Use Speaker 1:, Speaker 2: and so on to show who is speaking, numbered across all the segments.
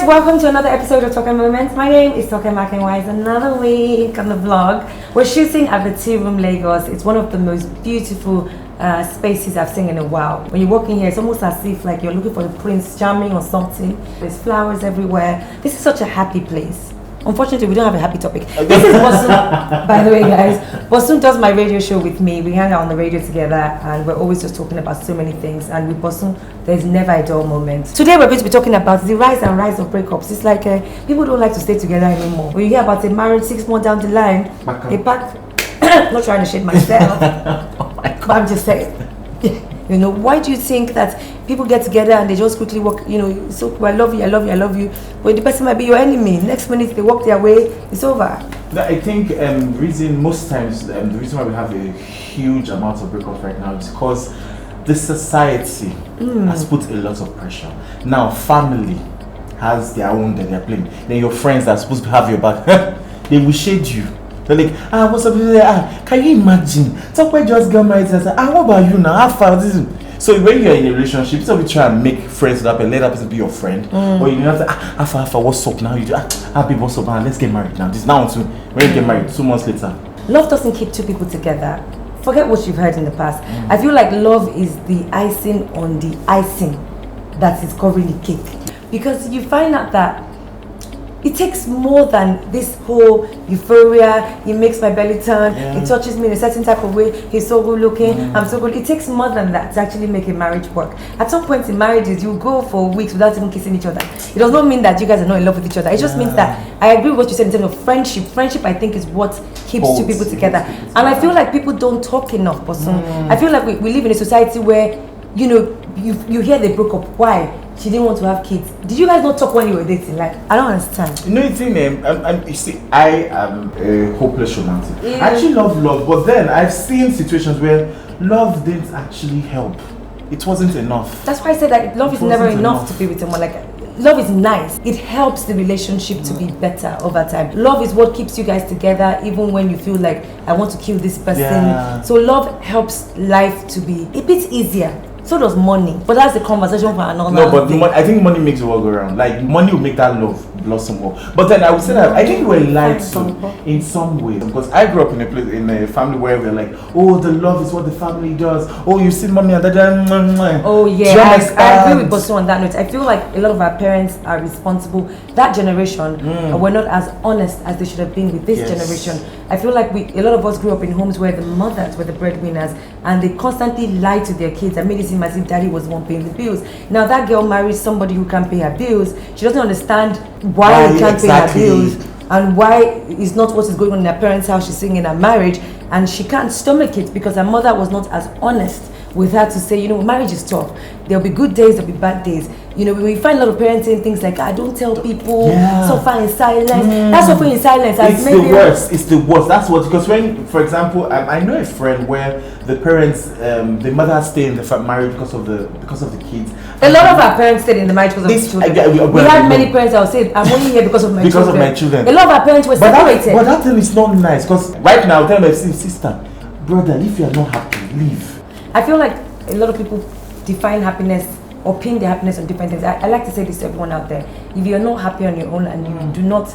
Speaker 1: welcome to another episode of Toke Moments. My name is Toke Moments. Another week on the vlog. We're shooting at the Tea Room Lagos. It's one of the most beautiful spaces I've seen in a while. When you walk in here, it's almost as if like you're looking for the Prince Charming or something. There's flowers everywhere. This is such a happy place. Unfortunately, we don't have a happy topic. This is Bosun, by the way, guys. Bosun does my radio show with me. We hang out on the radio together, and we're always just talking about so many things. And with Bosun, there's never a dull moment. Today, we're going to be talking about the rise and rise of breakups. It's like people don't like to stay together anymore. When you hear about a marriage 6 months down the line, they pack. Not trying to shade myself, but I'm just saying. You know, why do you think that people get together and they just quickly walk, you know, so I love you, I love you, I love you, but the person might be your enemy. Next minute they walk their way, it's over.
Speaker 2: I think most times the reason why we have a huge amount of breakups right now is because the society has put a lot of pressure. Now family has their own that they're playing. Then your friends that are supposed to have your back, they will shade you. They're like, what's up? Can you imagine? Somebody just got married and said, what about you now? How far this is? So when you're in a relationship, so we try and make friends with that person, let that person be your friend. Or you have to how far, what's up now? You do babe, what's up? Let's get married now. This now too. When you get married, 2 months later.
Speaker 1: Love doesn't keep two people together. Forget what you've heard in the past. I feel like love is the icing on the icing that is covering the cake. Because you find out that it takes more than this whole euphoria. He makes my belly turn. He touches me in a certain type of way. He's so good looking. I'm so good. It takes more than that to actually make a marriage work. At some point in marriages, you go for weeks without even kissing each other. It does not mean that you guys are not in love with each other. It just means that I agree with what you said in terms of friendship. Friendship, I think, is what keeps two people together. And I feel like people don't talk enough, Bosun. I feel like we live in a society where, you know, you hear they broke up. Why? She didn't want to have kids. Did you guys not talk when you were dating? Like, I don't understand.
Speaker 2: You know the thing, you see, I am a hopeless romantic. I actually love, but then I've seen situations where love didn't actually help. It wasn't enough.
Speaker 1: That's why I said that love is never enough to be with someone. Like, love is nice. It helps the relationship to be better over time. Love is what keeps you guys together even when you feel like, I want to kill this person. So love helps life to be a bit easier. So does money, but that's the conversation for another.
Speaker 2: No, but I think money makes the world go around. Like money will make that love blossom more. But then I would say that I think we were lied to in some way, because I grew up in a family where we're like, oh, the love is what the family does. Oh, you see mommy and dad.
Speaker 1: Oh yeah, I agree with Bosun on that note. I feel like a lot of our parents are responsible. That generation were not as honest as they should have been with this generation. I feel like a lot of us grew up in homes where the mothers were the breadwinners and they constantly lied to their kids and made it seem as if daddy was the one paying the bills. Now that girl marries somebody who can't pay her bills. She doesn't understand why he can't pay her bills and why it's not what is going on in her parents' house. She's seeing in her marriage and she can't stomach it because her mother was not as honest with her to say, you know, marriage is tough. There'll be good days, there'll be bad days. You know, we find a lot of parents saying things like, don't tell people, suffer in silence. That's suffering in silence.
Speaker 2: It's the worst. It's the worst. That's what, because when, for example, I know a friend where the parents, the mother stayed in the marriage because of the kids.
Speaker 1: A lot of our parents stayed in the marriage because of the children. We had many parents that would say, I'm only here because of my children. Because of my children. A lot of our parents were separated.
Speaker 2: But that thing is not nice, because right now, tell my sister, brother, if you are not happy, leave.
Speaker 1: I feel like a lot of people define happiness or pin their happiness on different things. I like to say this to everyone out there. If you're not happy on your own and you do not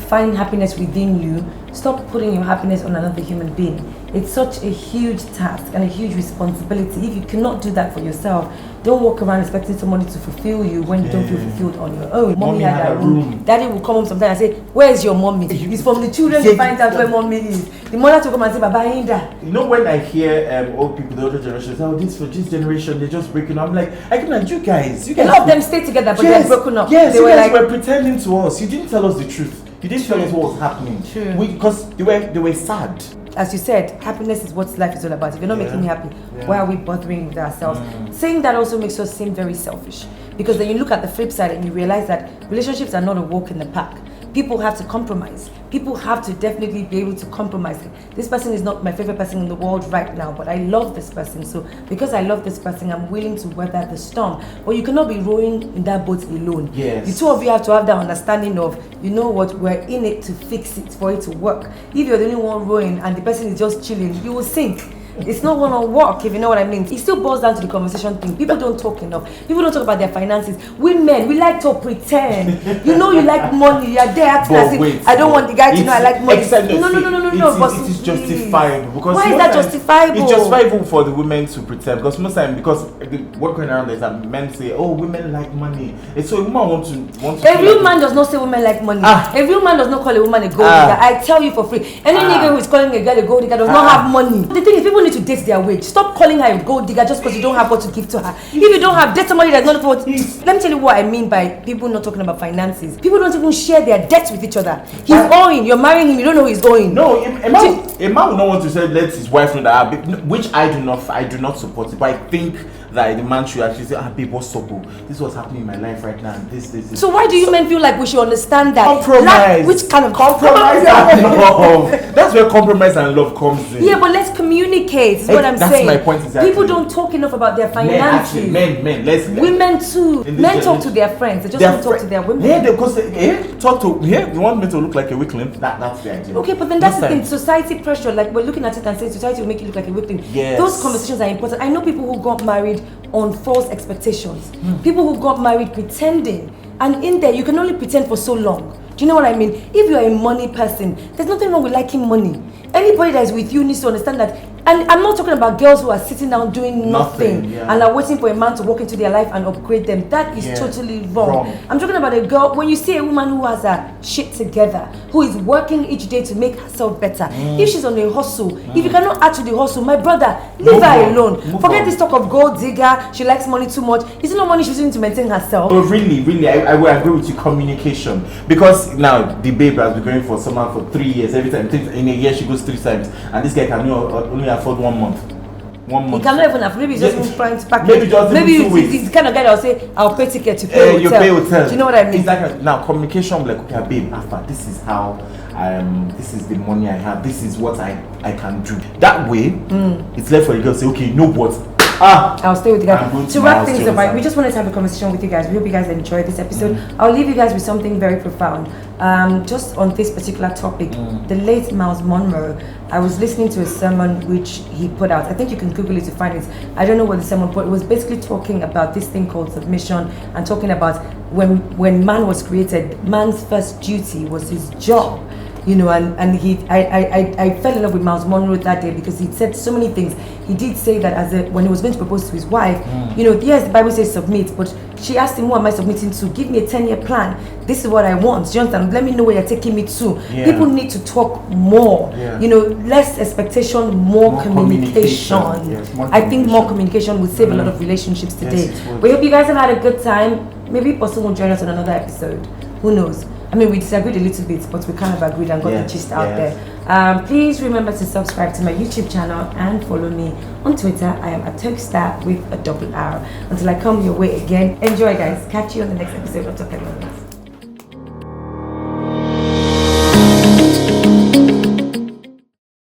Speaker 1: find happiness within you, stop putting your happiness on another human being. It's such a huge task and a huge responsibility. If you cannot do that for yourself, don't walk around expecting somebody to fulfill you when you don't feel fulfilled on your own. Mommy had her room. Daddy will come home sometimes and say, where's your mommy? It's from the children to find out where mommy is. The mother to come and say, Baba Inda.
Speaker 2: You know, when I hear old people, the older generation say, this for this generation, they're just breaking up. I'm like, I can like, you guys.
Speaker 1: A lot of them stay together, but they're broken up.
Speaker 2: Yes, you guys were pretending to us. You didn't tell us the truth. You didn't tell us what was happening. Because they were sad.
Speaker 1: As you said, happiness is what life is all about. If you're not making me happy, why are we bothering with ourselves? Saying that also makes us seem very selfish. Because then you look at the flip side and you realize that relationships are not a walk in the park. People have to compromise. People have to definitely be able to compromise. This person is not my favorite person in the world right now, but I love this person. So because I love this person, I'm willing to weather the storm. But you cannot be rowing in that boat alone.
Speaker 2: Yes.
Speaker 1: The two of you have to have that understanding of, you know what, we're in it to fix it, for it to work. If you're the only one rowing and the person is just chilling, you will sink. It's not gonna work, if you know what I mean. It still boils down to the conversation thing. People don't talk enough. People don't talk about their finances. Women, we like to pretend. You know you like money, you're there acting as if I don't want the guy to know I like money. No.
Speaker 2: It is justifiable. Because
Speaker 1: why is that justifiable?
Speaker 2: It's justifiable for the women to pretend, because most time, because what going around is that men say, oh, women like money. And so a woman wants to
Speaker 1: a real man does not say women like money. A real man does not call a woman a gold digger. I tell you for free. Any nigga who is calling a girl a gold digger does not have money. The thing is, people need to date their wage. Stop calling her a gold digger just because you don't have what to give to her. If you don't have, date somebody that's not what. Let me tell you what I mean by people not talking about finances. People don't even share their debts with each other. He's owing. You're marrying him. You don't know he's owing.
Speaker 2: No, a man would not want to say let his wife know that, which I do not support it. But I think that the man should actually say, babe, what's up? This is what's happening in my life right now. This.
Speaker 1: So why do you men feel like we should understand that?
Speaker 2: Compromise.
Speaker 1: Which kind of
Speaker 2: compromise and love? That's where compromise and love comes in.
Speaker 1: Yeah, but let's communicate. Is what I'm saying.
Speaker 2: That's my point exactly.
Speaker 1: People don't talk enough about their finances.
Speaker 2: Men,
Speaker 1: women too. Men talk to their friends. They just don't talk to their women.
Speaker 2: Yeah, because you want me to look like a weakling? That's the idea.
Speaker 1: Okay, but then that's the thing. Society pressure, like we're looking at it and saying society will make you look like a weakling.
Speaker 2: Yes.
Speaker 1: Those conversations are important. I know people who got married on false expectations. People who got married pretending, and in there you can only pretend for so long. Do you know what I mean? If you're a money person, there's nothing wrong with liking money. Anybody that is with you needs to understand that. And I'm not talking about girls who are sitting down doing nothing and are waiting for a man to walk into their life and upgrade them. That is totally wrong. I'm talking about a girl, when you see a woman who has her shit together, who is working each day to make herself better. If she's on a hustle, if you cannot add to the hustle, my brother, leave her alone. Forget this talk of gold digger, she likes money too much. It's not money she's using to maintain herself.
Speaker 2: Oh, really, I will agree with you, communication. Because now the babe has been going for someone for 3 years. Every time in a year she goes 3 times, and this guy can only afford 1 month. 1 month.
Speaker 1: He cannot even afford. Maybe he's just trying to pack.
Speaker 2: Maybe
Speaker 1: he's the kind of guy that will say, "I'll pay ticket to pay hotel."
Speaker 2: You pay hotel.
Speaker 1: Do you know what I mean?
Speaker 2: Exactly. Now communication, like, okay, babe, after this is how this is the money I have. This is what I can do. That way, it's left for the girl to say, okay, no, but
Speaker 1: I'll stay with you guys. To wrap things up, we just wanted to have a conversation with you guys. We hope you guys enjoyed this episode. I'll leave you guys with something very profound. Just on this particular topic, the late Miles Monroe, I was listening to a sermon which he put out. I think you can Google it to find it. I don't know what the sermon, but it was basically talking about this thing called submission, and talking about when man was created, man's first duty was his job. You know, and I fell in love with Miles Monroe that day because he said so many things. He did say that when he was going to propose to his wife, you know, yes, the Bible says submit, but she asked him, who am I submitting to? Give me a 10-year plan. This is what I want. Do you understand? Let me know where you're taking me to. People need to talk more. You know, less expectation, more communication.
Speaker 2: Yes,
Speaker 1: I think more communication will save a lot of relationships today. Yes, we hope you guys have had a good time. Maybe Bosun will join us on another episode. Who knows? I mean, we disagreed a little bit, but we kind of agreed and got the gist out there. Please remember to subscribe to my YouTube channel and follow me on Twitter. I am @Tokestar with a double R. Until I come your way again, enjoy, guys. Catch you on the next episode of Toke Moments.